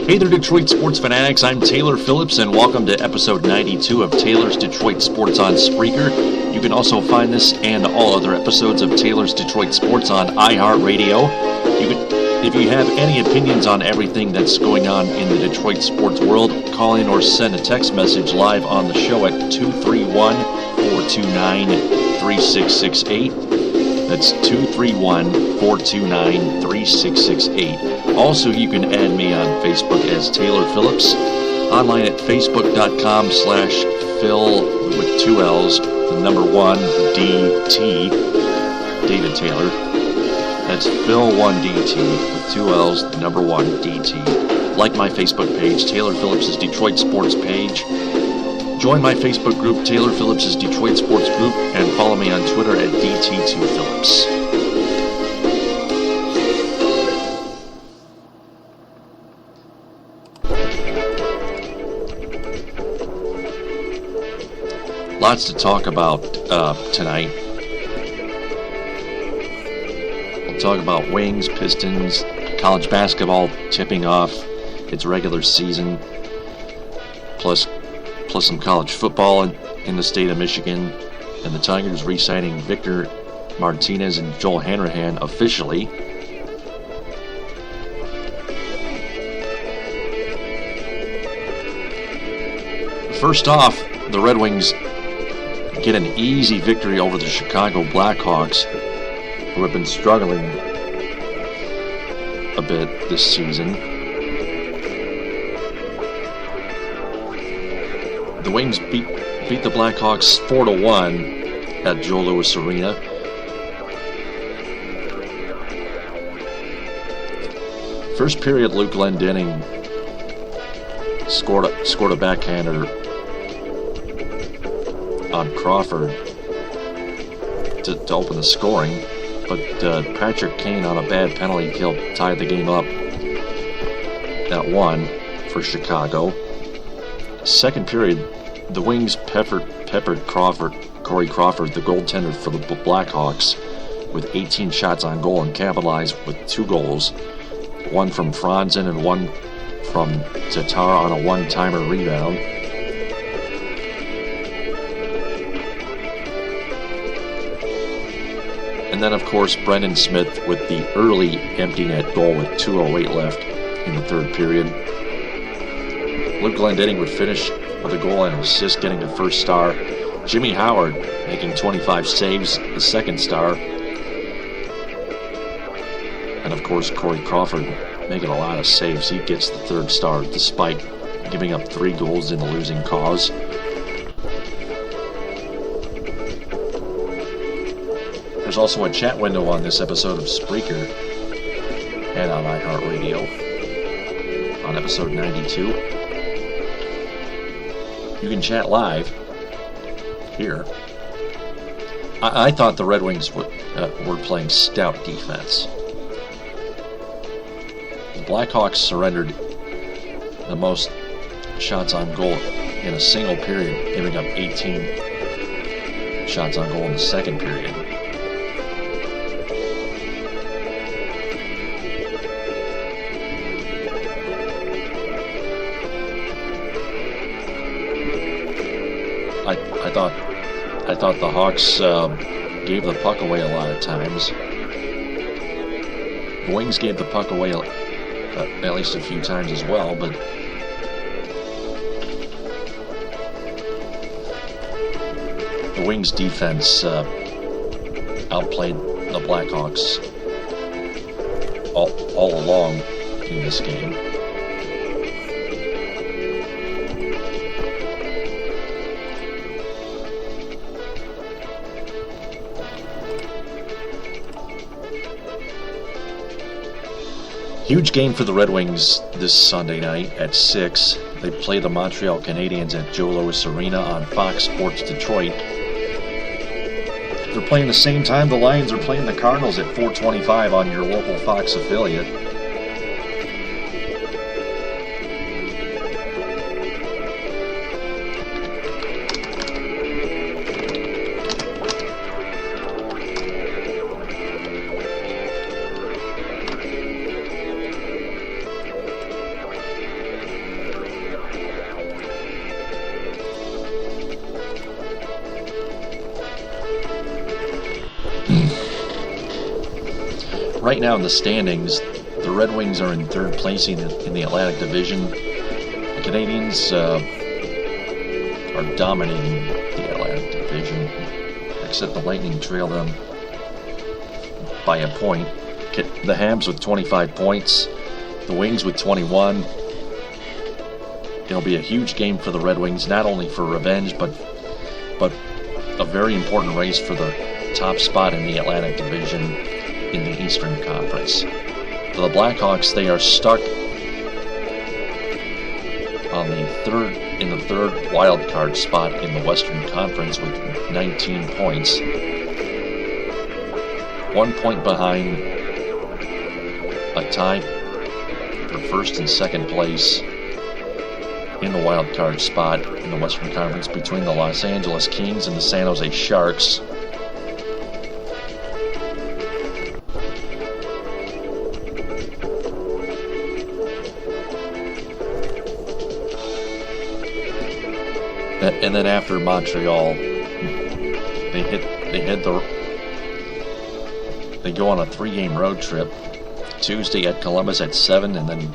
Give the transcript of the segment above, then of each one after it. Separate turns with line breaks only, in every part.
Hey there, Detroit sports fanatics. I'm Taylor Phillips, and welcome to episode 92 of Taylor's Detroit Sports on Spreaker. You can also find this and all other episodes of Taylor's Detroit Sports on iHeartRadio. If you have any opinions on everything that's going on in the Detroit sports world, call in or send a text message live on the show at 231-429-3668. That's 231-429-3668. Also, you can add me on Facebook as Taylor Phillips. Online at facebook.com/Phil with two L's, the number 1 DT, David Taylor. That's Phil1DT with two L's, the number 1 DT. Like my Facebook page, Taylor Phillips' Detroit Sports page. Join my Facebook group, Taylor Phillips' Detroit Sports Group, and follow me on Twitter at DT2Phillips. Lots to talk about tonight. We'll talk about Wings, Pistons, college basketball tipping off its regular season, plus some college football in the state of Michigan, and the Tigers re-signing Victor Martinez and Joel Hanrahan officially. First off, the Red Wings get an easy victory over the Chicago Blackhawks, who have been struggling a bit this season. The Wings beat the Blackhawks 4-1 at Joe Louis Arena. First period, Luke Glendening scored a backhander on Crawford to open the scoring, but Patrick Kane on a bad penalty kill tied the game up at 1 for Chicago. Second period, the Wings peppered Corey Crawford, the goaltender for the Blackhawks, with 18 shots on goal and capitalized with 2 goals, one from Franzen and one from Tatar on a one-timer rebound. And then, of course, Brendan Smith with the early empty net goal with 2:08 left in the third period. Luke Glendening would finish with a goal and an assist, getting the first star. Jimmy Howard making 25 saves, the second star. And, of course, Corey Crawford making a lot of saves. He gets the third star despite giving up 3 goals in the losing cause. There's also a chat window on this episode of Spreaker and on iHeartRadio on episode 92. You can chat live here. I thought the Red Wings were playing stout defense. The Blackhawks surrendered the most shots on goal in a single period, giving up 18 shots on goal in the second period. I thought the Hawks gave the puck away a lot of times. The Wings gave the puck away at least a few times as well, but the Wings defense outplayed the Blackhawks all along in this game. Huge game for the Red Wings this Sunday night at 6. They play the Montreal Canadiens at Joe Louis Arena on Fox Sports Detroit. They're playing the same time the Lions are playing the Cardinals at 4:25 on your local Fox affiliate. right now in the standings, the Red Wings are in third place in the Atlantic Division. The Canadiens are dominating the Atlantic Division, except the Lightning trail them by a point. The Habs with 25 points, the Wings with 21. It'll be a huge game for the Red Wings, not only for revenge, but a very important race for the top spot in the Atlantic Division in the Eastern Conference. For the Blackhawks, they are stuck on the third wild card spot in the Western Conference with 19 points. 1 point behind a tie for first and second place in the wild card spot in the Western Conference between the Los Angeles Kings and the San Jose Sharks. And then after Montreal, they go on a 3-game road trip. Tuesday at Columbus at 7, and then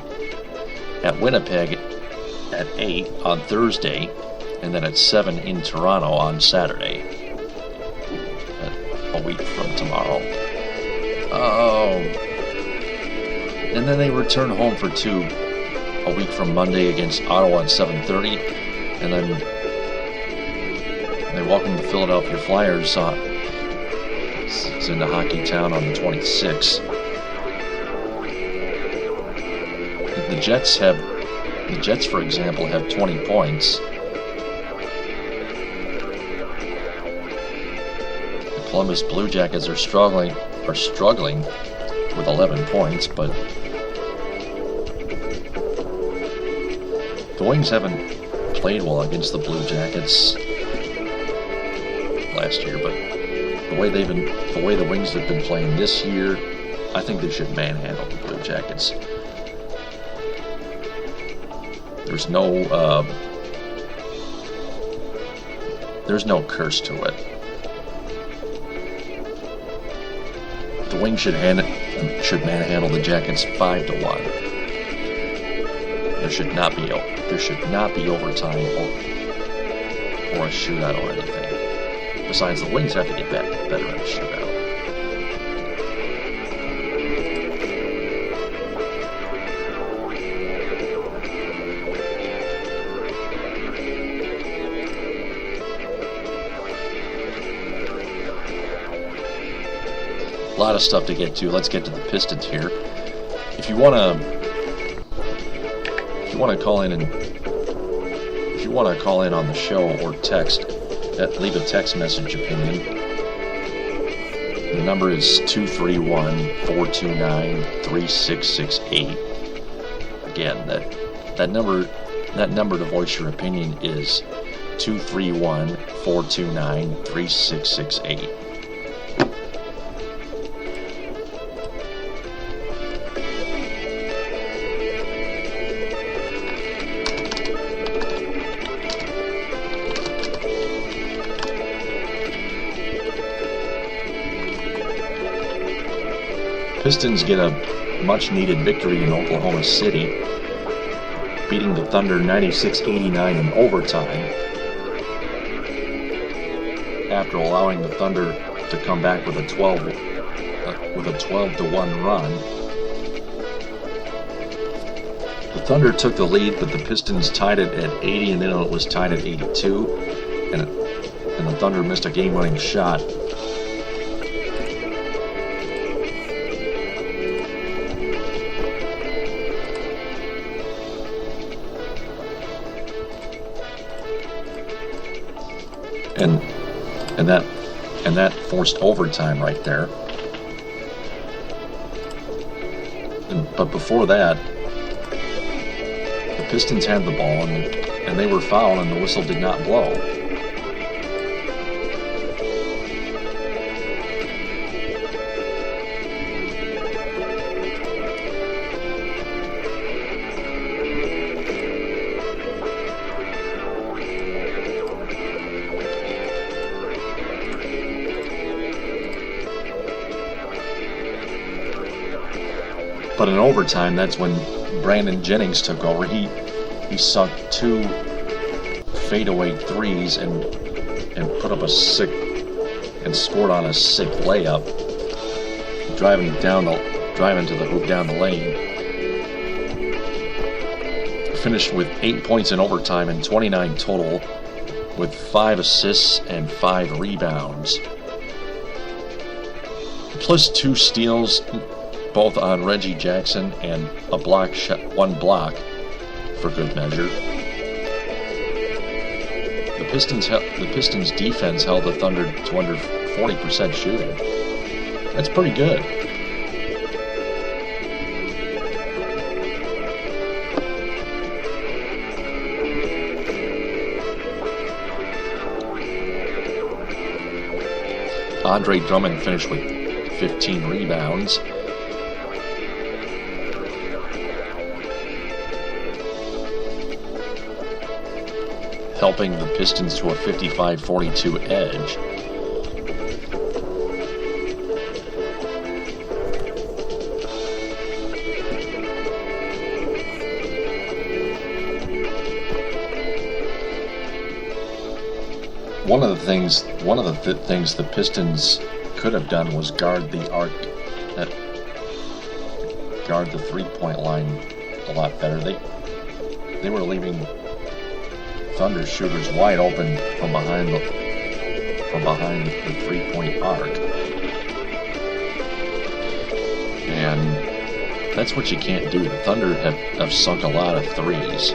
at Winnipeg at 8 on Thursday, and then at 7 in Toronto on Saturday. A week from tomorrow. And then they return home for 2 a week from Monday against Ottawa at 7:30, and then they welcome the Philadelphia Flyers into Hockey Town on the 26th. The Jets, for example, have 20 points. The Columbus Blue Jackets are struggling with 11 points, but the Wings haven't played well against the Blue Jackets last year, but the way the Wings have been playing this year, I think they should manhandle the Blue Jackets. There's no curse to it. The Wings should manhandle the Jackets 5-1. There should not be overtime or a shootout or anything. Besides, the Wings have to get better at a shootout. A lot of stuff to get to. Let's get to the Pistons here. If you want to call in on the show or text, leave a text message opinion. The number is 231-429-3668. Again, that number to voice your opinion is 231-429-3668. Pistons get a much-needed victory in Oklahoma City, beating the Thunder 96-89 in overtime after allowing the Thunder to come back with a 12-1 run. The Thunder took the lead, but the Pistons tied it at 80, and then it was tied at 82, and the Thunder missed a game-winning shot. And that forced overtime right there. But before that, the Pistons had the ball and they were fouled, and the whistle did not blow. But in overtime, that's when Brandon Jennings took over. He sunk 2 fadeaway threes and put up a sick and scored on a sick layup, driving to the hoop down the lane. Finished with 8 points in overtime and 29 total, with 5 assists and 5 rebounds, plus 2 steals, both on Reggie Jackson and a one block for good measure. The Pistons defense held the Thunder to under 40% shooting. That's pretty good. Andre Drummond finished with 15 rebounds. Helping the Pistons to a 55-42 edge. One of the things the Pistons could have done was guard the 3-point line a lot better. They were leaving Thunder shooters wide open from behind the 3-point arc, and that's what you can't do. The Thunder have sunk a lot of threes.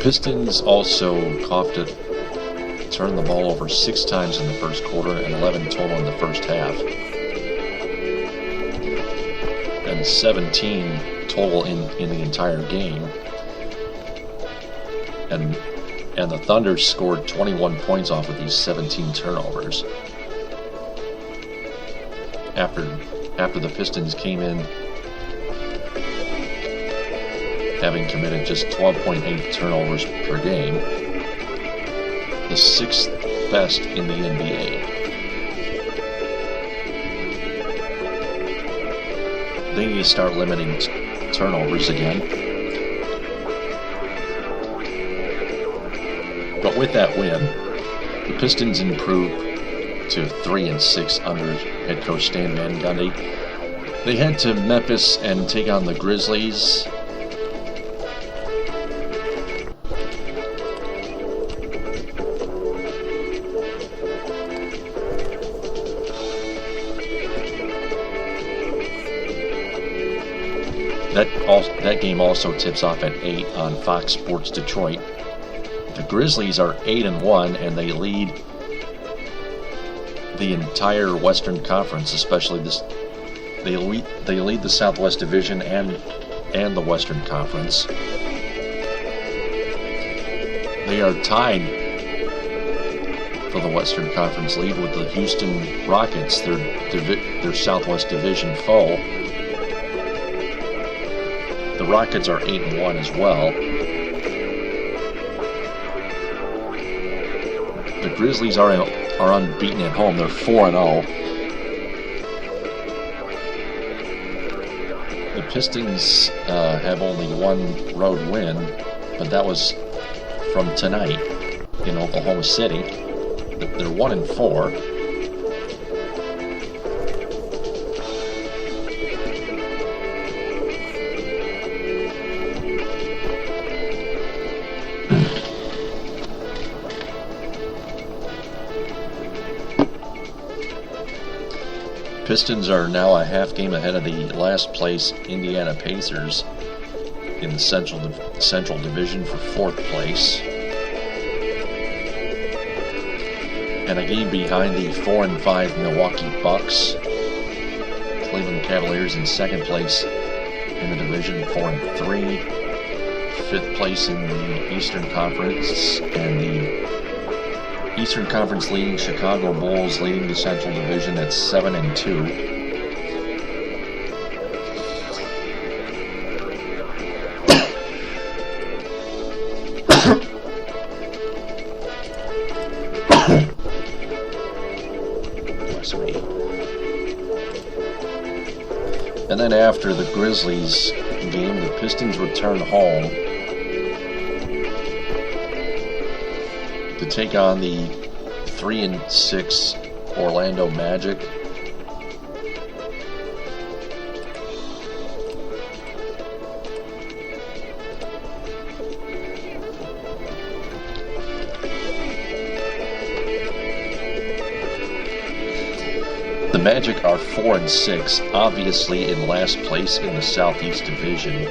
Pistons also turned the ball over 6 times in the first quarter and 11 total in the first half, and 17 total in the entire game. And the Thunder scored 21 points off of these 17 turnovers. After the Pistons came in having committed just 12.8 turnovers per game, the 6th best in the NBA. They need to start limiting turnovers again. But with that win, the Pistons improved to 3-6 under head coach Stan Van Gundy. They head to Memphis and take on the Grizzlies. That game also tips off at 8 on Fox Sports Detroit. The Grizzlies are 8-1, and they lead the entire Western Conference, especially this. They lead the Southwest Division and the Western Conference. They are tied for the Western Conference lead with the Houston Rockets, their Southwest Division foe. The Rockets are 8-1 as well. The Grizzlies are unbeaten at home. They're 4-0. The Pistons have only one road win, but that was from tonight in Oklahoma City. They're 1-4. Pistons are now a half game ahead of the last place Indiana Pacers in the Central Division for 4th place, and a game behind the 4-5 Milwaukee Bucks. Cleveland Cavaliers in 2nd place in the division, 4-3. 5th place in the Eastern Conference, and the Eastern Conference leading Chicago Bulls leading the Central Division at 7-2. And then after the Grizzlies game, the Pistons return home to take on the 3-6 Orlando Magic. The Magic are 4-6, obviously in last place in the Southeast Division.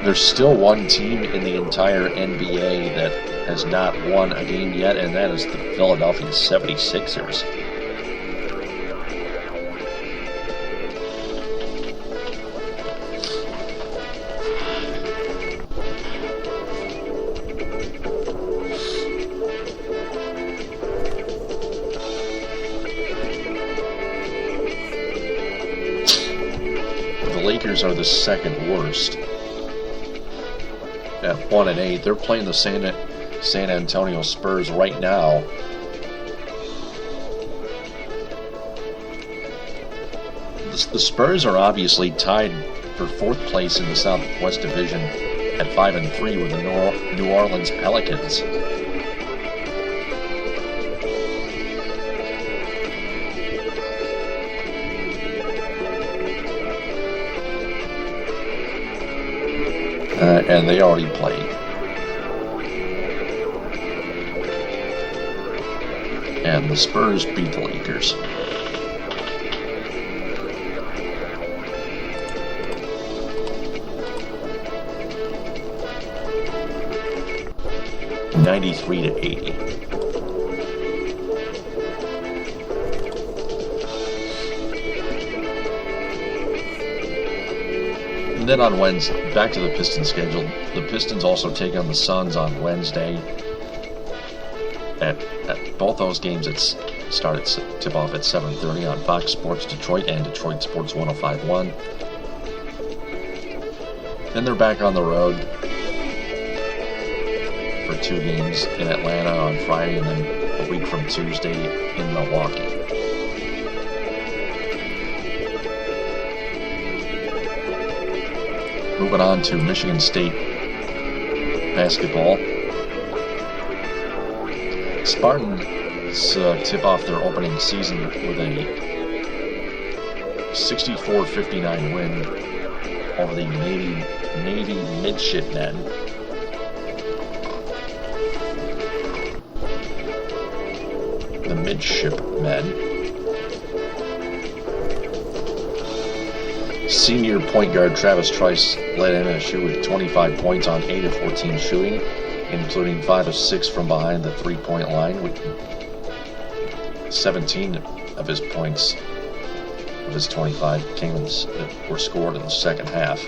There's still one team in the entire NBA that has not won a game yet, and that is the Philadelphia 76ers. Lakers are the second worst at 1-8. They're playing the San Antonio Spurs right now. The Spurs are obviously tied for fourth place in the Southwest Division at 5-3 with the New Orleans Pelicans. And they already played. And the Spurs beat the Lakers. (93-80). And then on Wednesday, back to the Pistons schedule. The Pistons also take on the Suns on Wednesday. At both those games, tip off at 7:30 on Fox Sports Detroit and Detroit Sports 105.1. Then they're back on the road for 2 games in Atlanta on Friday, and then a week from Tuesday in Milwaukee. Moving on to Michigan State basketball. Spartans tip off their opening season with a 64-59 win over the Navy Midshipmen. The Midshipmen. Senior point guard Travis Trice led MSU with 25 points on 8 of 14 shooting, including 5 of 6 from behind the three-point line, with 17 of his points of his 25 were scored in the second half.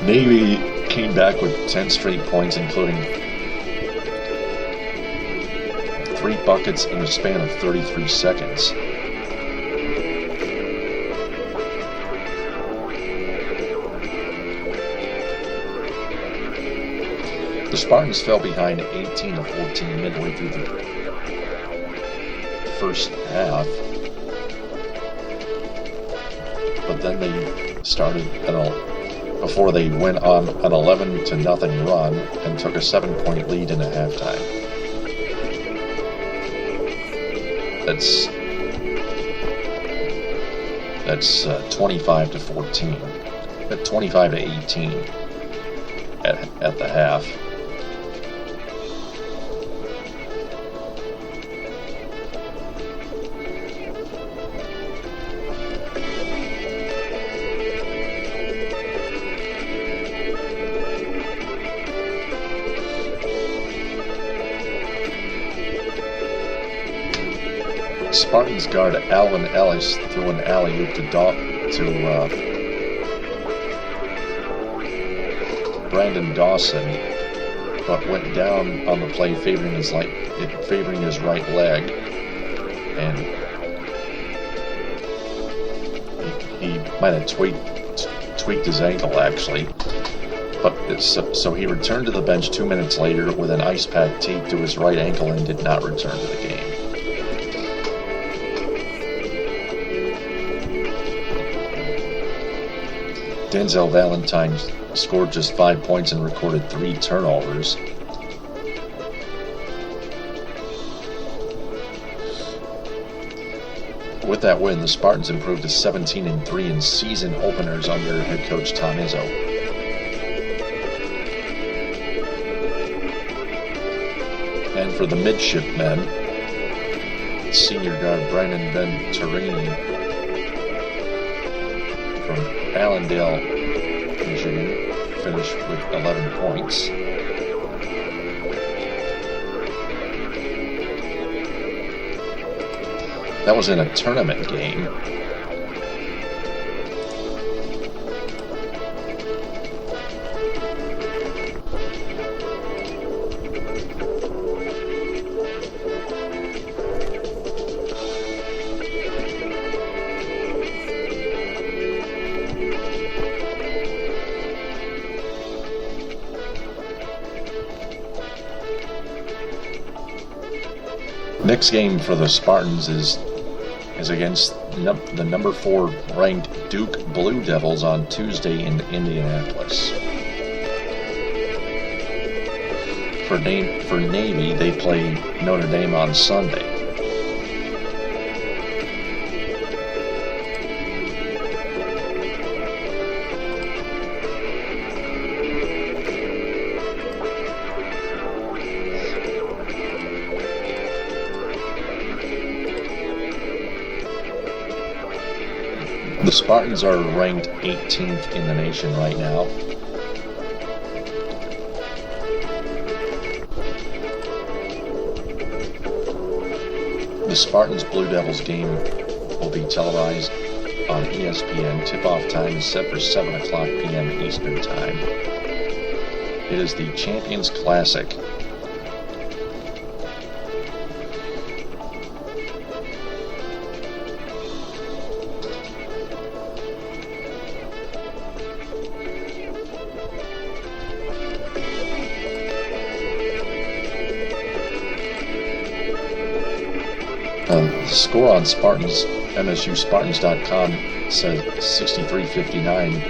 Navy came back with 10 straight points, including 3 buckets in a span of 33 seconds. The Spartans fell behind 18-14 midway through the first half, but then they started before they went on an 11-0 run and took a 7-point lead in a halftime. That's 25-14, at 25-18 at the half. Spartans guard Alvin Ellis threw an alley-oop to Brandon Dawson, but went down on the play favoring his right leg, and he might have tweaked his ankle actually. But so he returned to the bench 2 minutes later with an ice pack taped to his right ankle and did not return to the game. Denzel Valentine scored just 5 points and recorded 3 turnovers. With that win, the Spartans improved to 17-3 in season openers under head coach Tom Izzo. And for the midshipmen, senior guard Brandon Venturini from Allendale, Michigan, finished with 11 points. That was in a tournament game. Next game for the Spartans is against the number 4 ranked Duke Blue Devils on Tuesday in Indianapolis. For Navy, they play Notre Dame on Sunday. The Spartans are ranked 18th in the nation right now. The Spartans Blue Devils game will be televised on ESPN. Tip-off time is set for 7 o'clock p.m. Eastern Time. It is the Champions Classic. The score on Spartans, MSUSpartans.com says 63-59.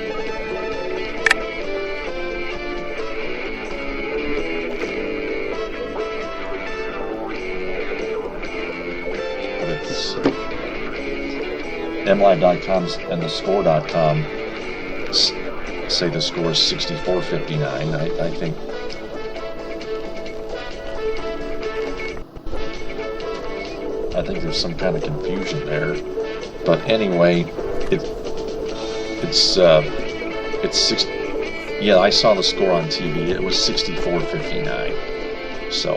But it's MLive.com and thescore.com say the score is 64-59. I think there's some kind of confusion there, but anyway, it's 6. Yeah, I saw the score on TV. It was 64-59. So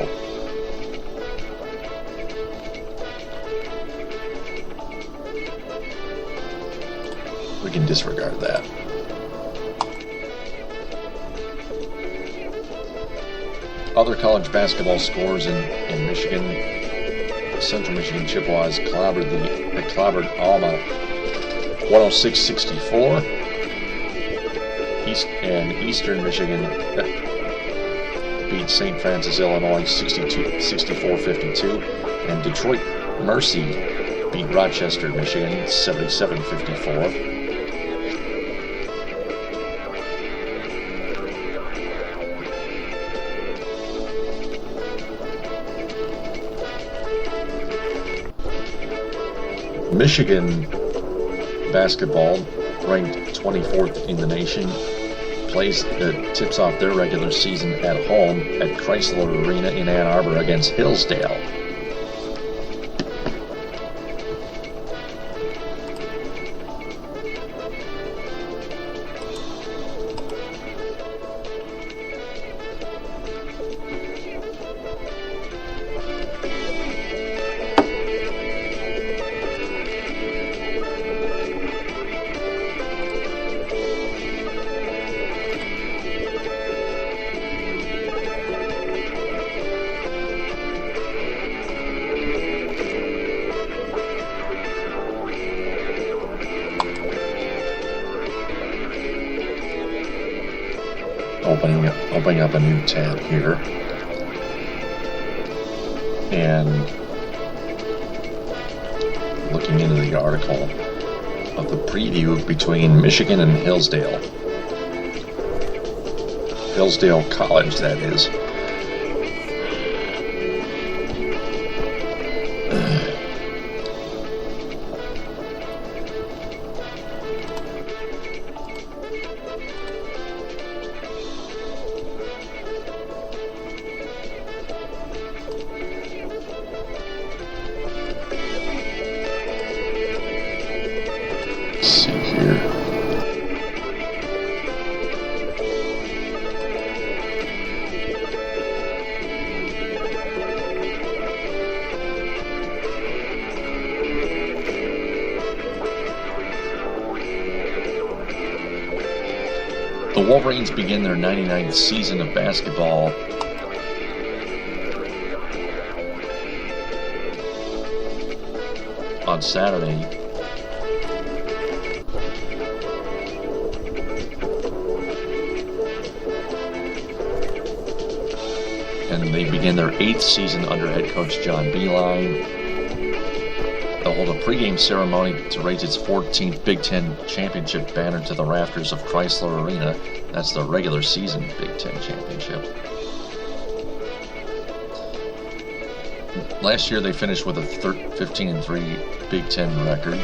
we can disregard that. Other college basketball scores in Michigan. Central Michigan Chippewas clobbered Alma 106-64. And Eastern Michigan beat St. Francis, Illinois 64-52. And Detroit Mercy beat Rochester, Michigan 77-54. Michigan basketball, ranked 24th in the nation, tips off their regular season at home at Chrysler Arena in Ann Arbor against Hillsdale. Opening up a new tab here. And looking into the article of the preview between Michigan and Hillsdale. Hillsdale College, that is. The Wolverines begin their 99th season of basketball on Saturday. And they begin their 8th season under head coach John Beilein. They'll hold a pregame ceremony to raise its 14th Big Ten championship banner to the rafters of Chrysler Arena. That's the regular season Big Ten championship. Last year they finished with a 15-3 Big Ten record.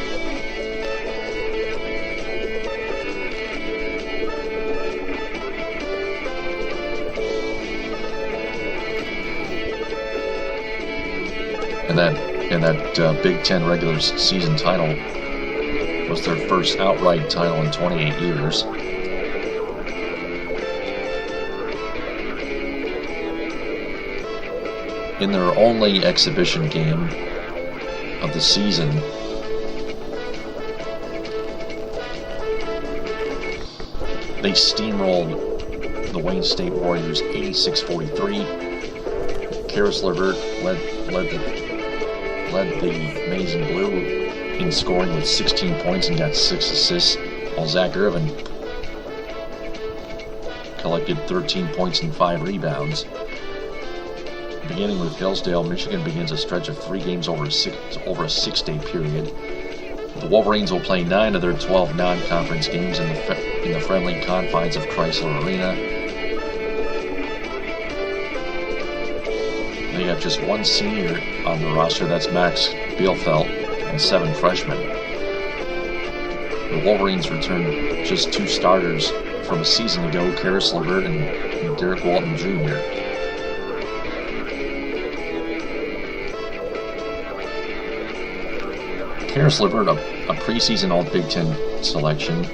And that Big Ten regular season title was their first outright title in 28 years. In their only exhibition game of the season, they steamrolled the Wayne State Warriors 86-43. Karis LeVert led the Maize and Blue in scoring with 16 points and got 6 assists, while Zach Irvin collected 13 points and 5 rebounds. Beginning with Hillsdale, Michigan begins a stretch of 3 games over a 6-day period. The Wolverines will play 9 of their 12 non-conference games in the friendly confines of Chrysler Arena. They have just 1 senior on the roster, that's Max Bielfeldt, and 7 freshmen. The Wolverines return just 2 starters from a season ago, Karis LeVert and Derek Walton Jr. Karis LeVert, a preseason All-Big Ten selection,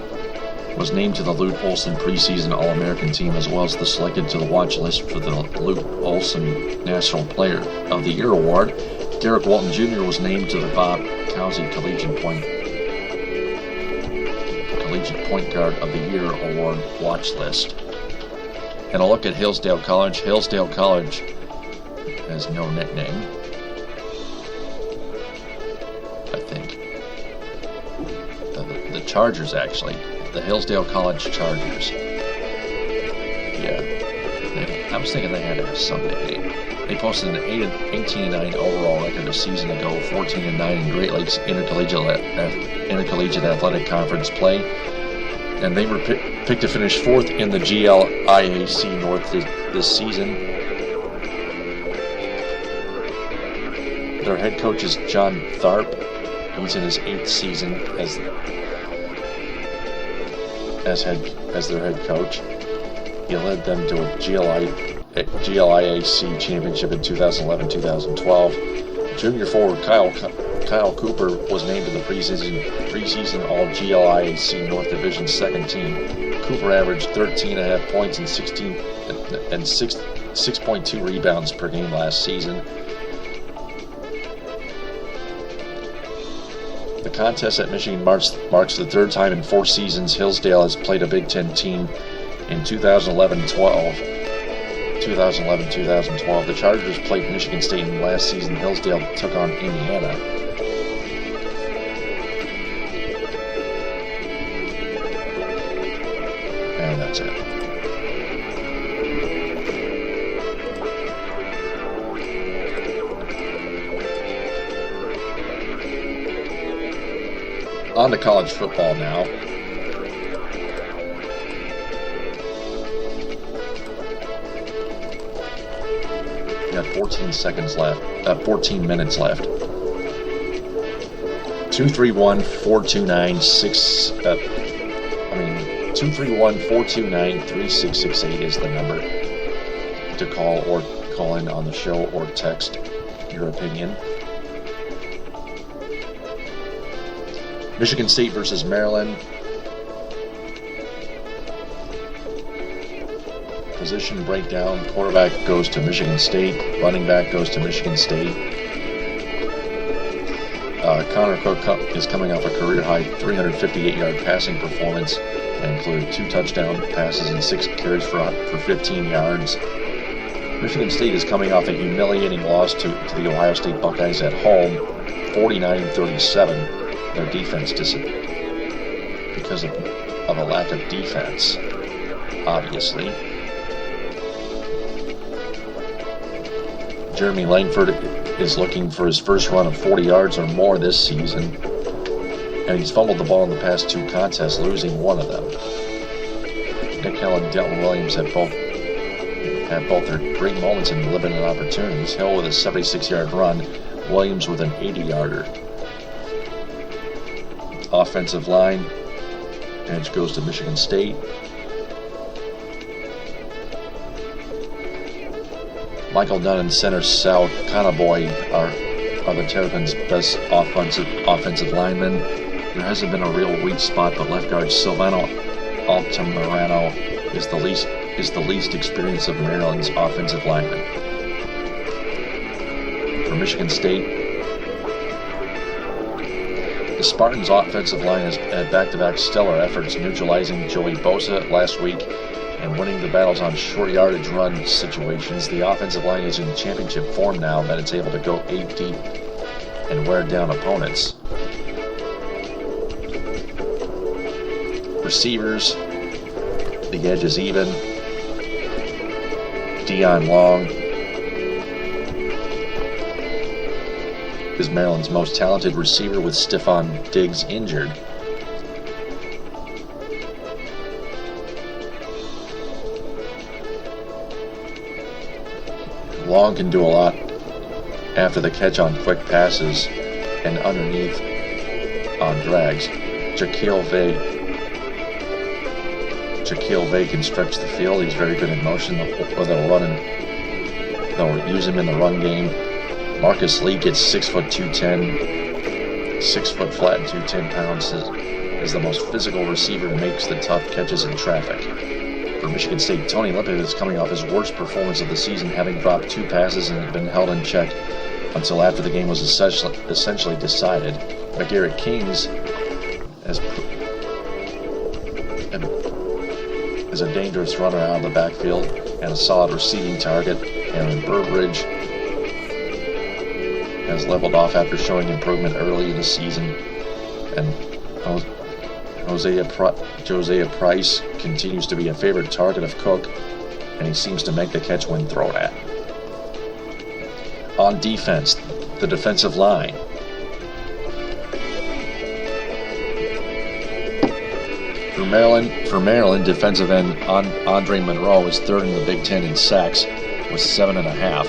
was named to the Lute Olson preseason All-American team, as well as selected to the watch list for the Lute Olson National Player of the Year award. Derek Walton Jr. was named to the Bob Cousy Collegiate Point Guard of the Year award watch list. And a look at Hillsdale College. Hillsdale College has no nickname, I think. The Chargers, actually. The Hillsdale College Chargers. Yeah. I was thinking they had to have some nickname. They posted an 18-9 overall record a season ago, 14-9 in Great Lakes Intercollegiate Athletic Conference play. And they were picked to finish 4th in the GLIAC North this season. Their head coach is John Tharp. He's in his 8th season as their head coach. He led them to a GLIAC championship in 2011-2012. Junior forward Kyle Cooper was named to the preseason All-GLIAC North Division second team. Cooper averaged 13.5 points and 6.2 rebounds per game last season. The contest at Michigan marks the 3rd time in 4 seasons Hillsdale has played a Big Ten team. In 2011-2012, the Chargers played Michigan State, and last season Hillsdale took on Indiana. And that's it. On to college football now. We got 14 minutes left. 231-429-3668 is the number to call in on the show or text your opinion. Michigan State versus Maryland. Position breakdown. Quarterback goes to Michigan State. Running back goes to Michigan State. Connor Cook is coming off a career-high 358-yard passing performance and included 2 touchdown passes and 6 carries for 15 yards. Michigan State is coming off a humiliating loss to the Ohio State Buckeyes at home, 49-37. Their defense because of a lack of defense, obviously. Jeremy Langford is looking for his first run of 40 yards or more this season, and he's fumbled the ball in the past 2 contests, losing one of them. Nick Hill and Delton Williams have both their great moments in limited opportunities. Hill with a 76-yard run, Williams with an 80-yarder. Offensive line, edge goes to Michigan State. Michael Dunn and center Sal Conaboy are the Terrapins' best offensive linemen. There hasn't been a real weak spot, but left guard Silvano Altamirano is the least experienced of Maryland's offensive linemen. For Michigan State, the Spartans' offensive line has had back-to-back stellar efforts, neutralizing Joey Bosa last week and winning the battles on short yardage run situations. The offensive line is in championship form now that it's able to go 8 deep and wear down opponents. Receivers, the edge is even. Dion Long is Maryland's most talented receiver, with Stephon Diggs injured. Long can do a lot after the catch on quick passes and underneath on drags. Jaquil Vay can stretch the field. He's very good in motion, or they'll use him in the run game. Marcus Lee gets 6 foot 210, 6 foot flat and 210 pounds, is the most physical receiver and makes the tough catches in traffic. For Michigan State, Tony Lippett is coming off his worst performance of the season, having dropped 2 passes and been held in check until after the game was essentially decided. McGarrett Kings is a dangerous runner out of the backfield and a solid receiving target. Aaron Burbridge has leveled off after showing improvement early in the season, and Josiah Price continues to be a favorite target of Cook, and he seems to make the catch when thrown at. On defense, the defensive line. For Maryland, defensive end Andre Monroe is third in the Big Ten in sacks with 7.5.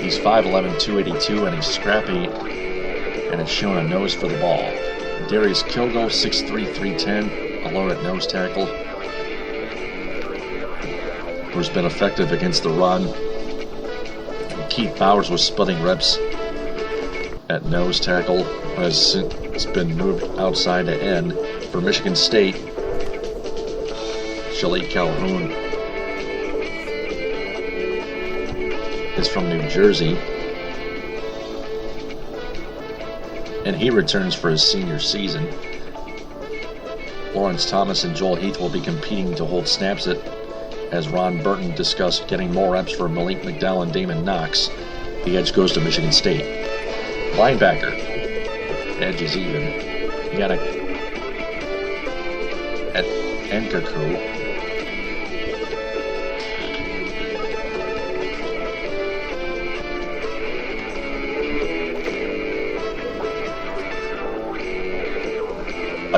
He's 5'11", 282, and he's scrappy and has shown a nose for the ball. Darius Kilgo, 6'3", 310, alone at nose tackle, who's been effective against the run. Keith Bowers was splitting reps at nose tackle, has since been moved outside to end. For Michigan State, Shalik Calhoun is from New Jersey, and he returns for his senior season. Lawrence Thomas and Joel Heath will be competing to hold snaps as Ron Burton discussed getting more reps for Malik McDowell and Damon Knox. The edge goes to Michigan State. Linebacker, edge is even. You got at Nkaku.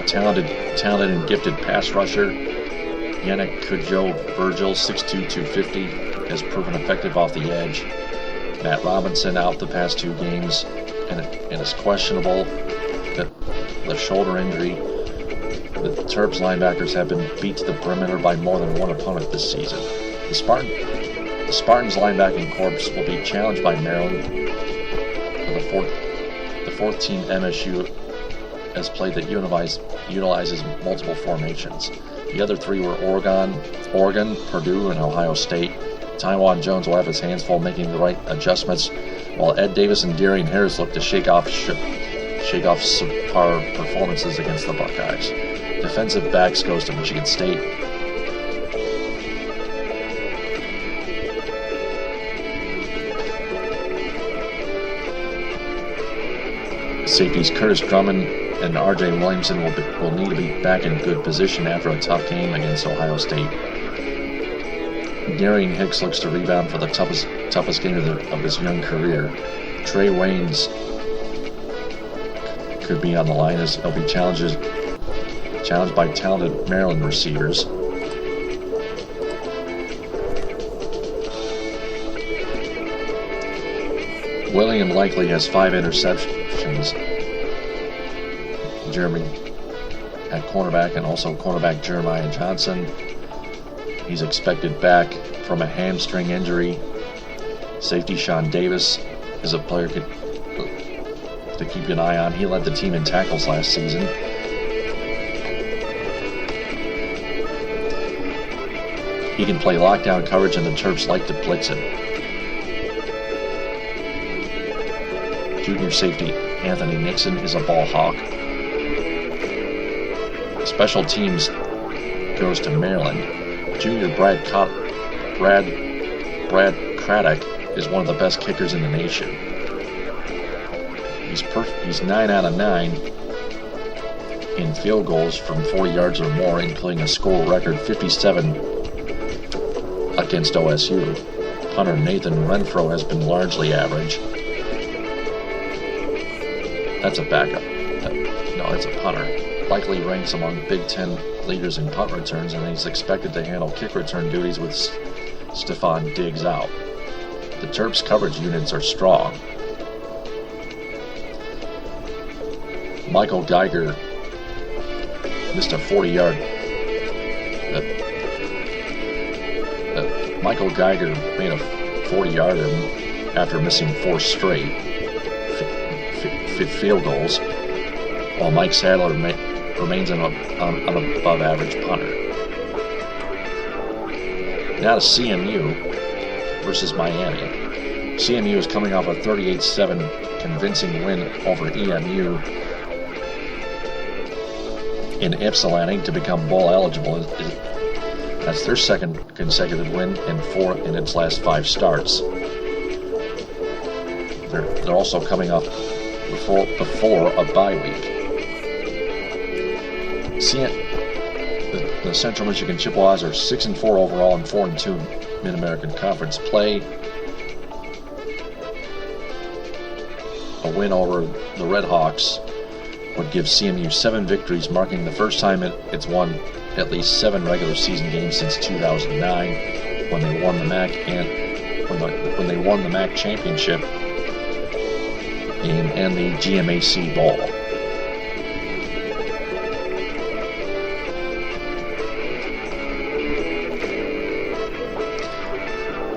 talented and gifted pass rusher. Yannick Cujo-Virgil, 6'2", 250, has proven effective off the edge. Matt Robinson out the past 2 games and is questionable. The shoulder injury. The Terps linebackers have been beat to the perimeter by more than one opponent this season. The Spartans linebacking corps will be challenged by Maryland. The fourth team MSU has played that utilizes multiple formations. The other 3 were Oregon, Purdue, and Ohio State. Taiwan Jones will have his hands full making the right adjustments, while Ed Davis and Darian Harris look to shake off subpar performances against the Buckeyes. Defensive backs goes to Michigan State. Safeties Curtis Drummond and R.J. Williamson will need to be back in good position after a tough game against Ohio State. Darian Hicks looks to rebound for the toughest game of his young career. Trey Waynes could be on the line as he'll be challenged by talented Maryland receivers. William Likely has 5 interceptions. Jeremy at cornerback, and also cornerback Jeremiah Johnson. He's expected back from a hamstring injury. Safety Sean Davis is a player to keep an eye on. He led the team in tackles last season. He can play lockdown coverage, and the Terps like to blitz him. Junior safety Anthony Nixon is a ball hawk. Special teams goes to Maryland. Junior Brad Craddock is one of the best kickers in the nation. He's 9 out of 9 in field goals from 40 yards or more, including a school record 57 against OSU. Punter Nathan Renfro has been largely average. That's a backup. No, it's a punter. Likely ranks among Big Ten leaders in punt returns, and he's expected to handle kick return duties with Stephon Diggs out. The Terps coverage units are strong. Michael Geiger missed a 40-yard. Michael Geiger made a 40-yarder after missing 4 straight field goals, while Mike Sadler remains an above-average punter. Now to CMU versus Miami. CMU is coming off a 38-7 convincing win over EMU in Ypsilanti to become bowl eligible. That's their second consecutive win and 4 in its last 5 starts. They're also coming off before a bye week. The Central Michigan Chippewas are 6-4 overall and 4-2 Mid-American Conference play. A win over the Red Hawks would give CMU 7 victories, marking the first time it's won at least 7 regular season games since 2009, when they won the MAC when they won the MAC championship game and the GMAC Bowl.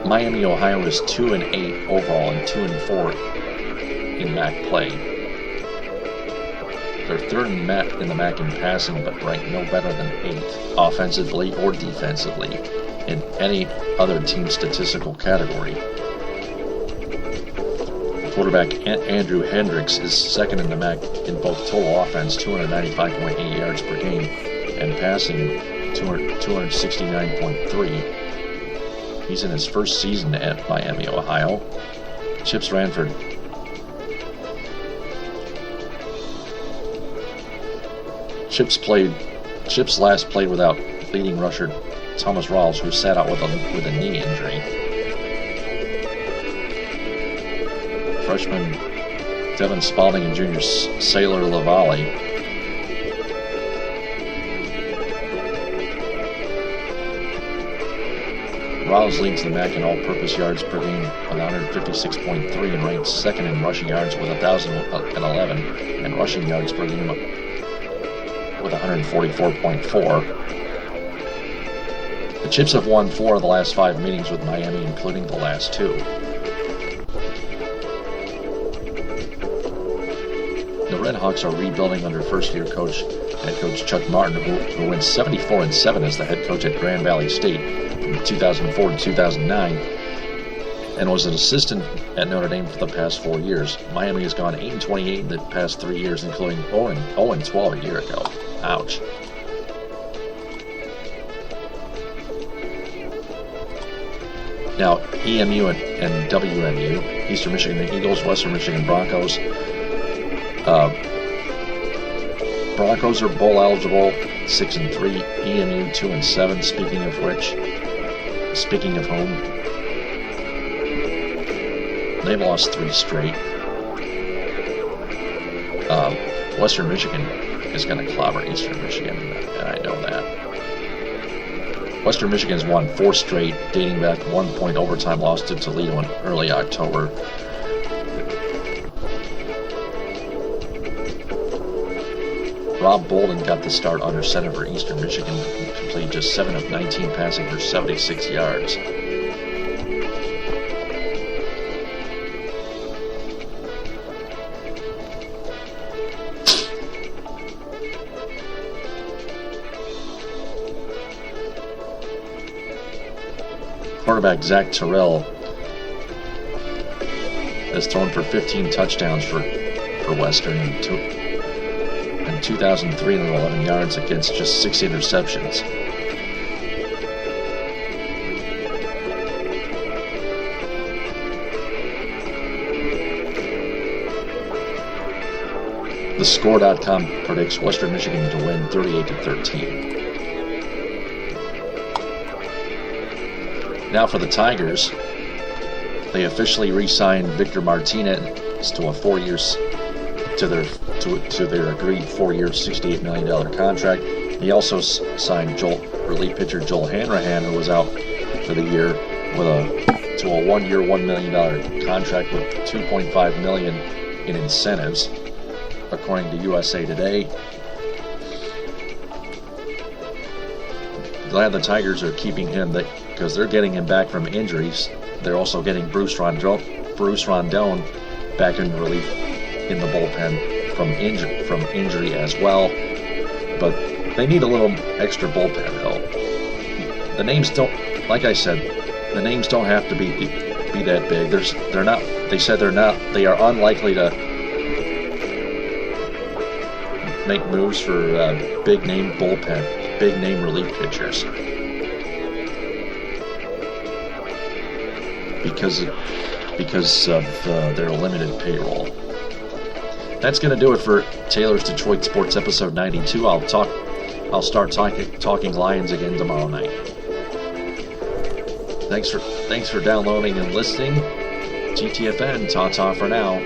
Miami, Ohio is 2-8 overall and 2-4 in MAC play. They're third in the MAC in passing, but ranked no better than 8th offensively or defensively in any other team statistical category. Quarterback Andrew Hendricks is second in the MAC in both total offense, 295.8 yards per game, and passing, 269.3. He's in his first season at Miami, Ohio. Chips last played without leading rusher Thomas Rawls, who sat out with a knee injury. Freshman Devin Spalding and junior Sailor Lavalle Rouse leads the MAC in all-purpose yards per game with 156.3 and ranks second in rushing yards with 1,011 and rushing yards per game with 144.4. The Chips have won 4 of the last 5 meetings with Miami, including the last 2. The Redhawks are rebuilding under first-year head coach Chuck Martin, who went 74-7 as the head coach at Grand Valley State from 2004 to 2009, and was an assistant at Notre Dame for the past 4 years. Miami has gone 8-28 in the past 3 years, including 0-12 a year ago. Ouch. Now, EMU and WMU, Eastern Michigan Eagles, Western Michigan Broncos. Broncos are bowl eligible, 6-3. EMU 2-7. Speaking of home, they've lost 3 straight. Western Michigan is going to clobber Eastern Michigan, and I know that. Western Michigan's won 4 straight, dating back 1-point overtime loss to Toledo in early October. Rob Bolden got the start under center for Eastern Michigan, who completed just 7 of 19 passing for 76 yards. Quarterback Zach Terrell has thrown for 15 touchdowns for Western and 2,311 yards against just 6 interceptions. The Score.com predicts Western Michigan to win 38-13. Now for the Tigers, they officially re-signed Victor Martinez to a 4 years to their agreed 4-year, $68 million contract. He also signed relief pitcher Joel Hanrahan, who was out for the year, to a 1-year, $1 million contract with $2.5 million in incentives, according to USA Today. Glad the Tigers are keeping him because they're getting him back from injuries. They're also getting Bruce Rondon back in relief in the bullpen from injury as well. But they need a little extra bullpen help. The names don't, like I said, the names don't have to be that big. They're not. They said they're not. They are unlikely to make moves for big name bullpen, big name relief pitchers, because of their limited payroll. That's going to do it for Taylor's Detroit Sports episode 92. I'll start talking Lions again tomorrow night. Thanks for downloading and listening. GTFN, ta-ta for now.